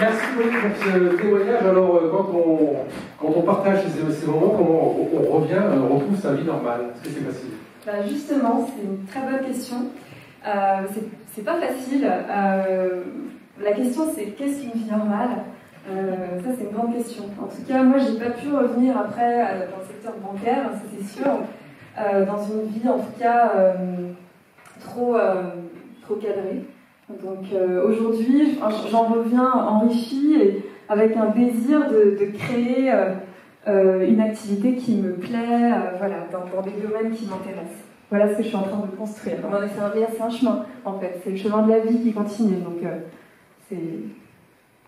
Merci beaucoup pour ce témoignage. Alors, quand on partage ces moments, comment on revient, on retrouve sa vie normale? Est-ce que c'est facile? Bah justement, c'est une très bonne question. C'est pas facile. La question, c'est qu'est-ce qu'une vie normale? Ça, c'est une grande question. En tout cas, moi, j'ai pas pu revenir après dans le secteur bancaire, ça c'est sûr, dans une vie, en tout cas, trop cadrée. Donc aujourd'hui, j'en reviens enrichie et avec un désir de créer une activité qui me plaît, voilà, dans des domaines qui m'intéressent. Voilà ce que je suis en train de construire. C'est un chemin, en fait. C'est le chemin de la vie qui continue. Donc, c'est...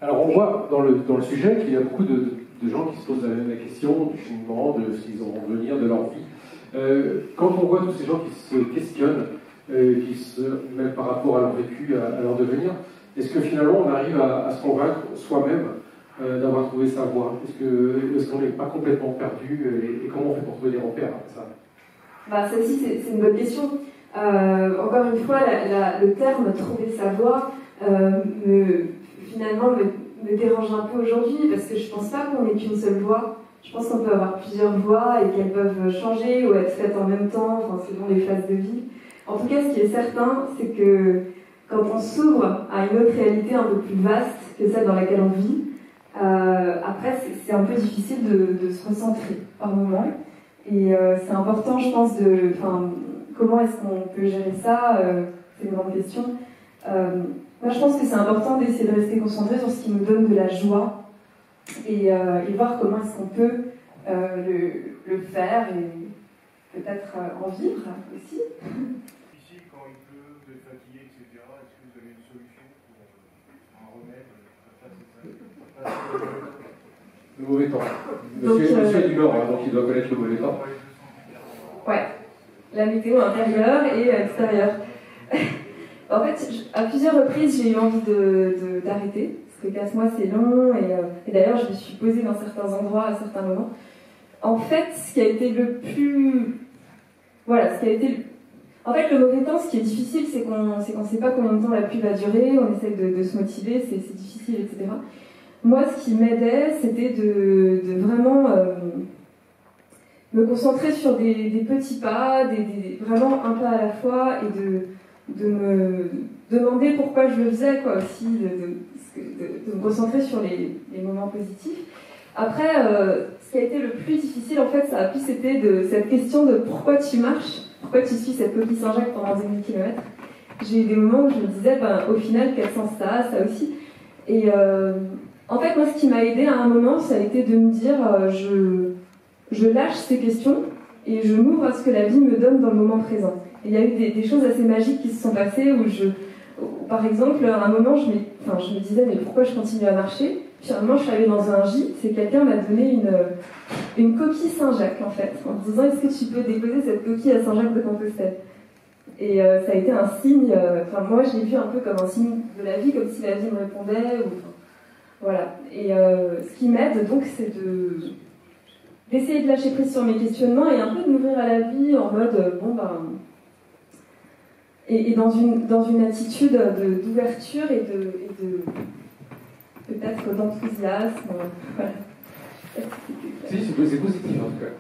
Alors, on voit dans le sujet qu'il y a beaucoup de gens qui se posent la question du cheminement, de ce qu'ils vont devenir, de leur vie. Quand on voit tous ces gens qui se questionnent, même par rapport à leur vécu, à leur devenir, est-ce que finalement on arrive à se convaincre soi-même d'avoir trouvé sa voie? Est-ce qu'on n'est pas complètement perdu et comment on fait pour trouver des repères avec ça? Bah, celle-ci, c'est une bonne question. Encore une fois, le terme « trouver sa voie » finalement me dérange un peu aujourd'hui parce que je pense pas qu'on ait qu'une seule voie. Je pense qu'on peut avoir plusieurs voies et qu'elles peuvent changer ou être faites en même temps, enfin, selon les phases de vie. En tout cas, ce qui est certain, c'est que quand on s'ouvre à une autre réalité un peu plus vaste que celle dans laquelle on vit, après, c'est un peu difficile de se recentrer par moment. Et c'est important, je pense, comment est-ce qu'on peut gérer ça? C'est une grande question. Moi, je pense que c'est important d'essayer de rester concentré sur ce qui nous donne de la joie et voir comment est-ce qu'on peut le faire et peut-être en vivre aussi. Quand il pleut, vous êtes fatigué, etc., est-ce que vous avez une solution pour un remède à faire ça? Le mauvais temps. Monsieur est du Nord, donc il doit connaître le mauvais temps. Ouais, la météo intérieure et extérieure. En fait, à plusieurs reprises, j'ai eu envie d'arrêter, parce que 4 mois c'est long, et d'ailleurs je me suis posée dans certains endroits à certains moments. En fait, ce qui a été le plus... Voilà, en fait, le mauvais temps, ce qui est difficile, c'est qu'on ne sait pas combien de temps la pluie va durer, on essaie de se motiver, c'est difficile, etc. Moi, ce qui m'aidait, c'était de vraiment me concentrer sur des petits pas, vraiment un pas à la fois, et de me demander pourquoi je le faisais, quoi, aussi, de me concentrer sur les moments positifs. Après, ce qui a été le plus difficile, en fait, ça a plus été de cette question de pourquoi tu marches, pourquoi tu suis cette coquille Saint-Jacques pendant 2000 km. J'ai eu des moments où je me disais, au final, quel sens ça a, ça aussi. Et en fait, moi, ce qui m'a aidé à un moment, ça a été de me dire, je lâche ces questions et je m'ouvre à ce que la vie me donne dans le moment présent. Et il y a eu des choses assez magiques qui se sont passées où par exemple, à un moment, je me disais, mais pourquoi je continue à marcher? Finalement, je suis allée dans un gîte, c'est quelqu'un m'a donné une coquille Saint-Jacques, en fait, en me disant, est-ce que tu peux déposer cette coquille à Saint-Jacques-de-Compostelle? Et ça a été un signe, moi je l'ai vu un peu comme un signe de la vie, comme si la vie me répondait, voilà. Et ce qui m'aide, donc, c'est d'essayer de lâcher prise sur mes questionnements et un peu de m'ouvrir à la vie en mode, et dans une attitude d'ouverture et de peut-être d'enthousiasme. Voilà. Si, c'est positif en tout cas.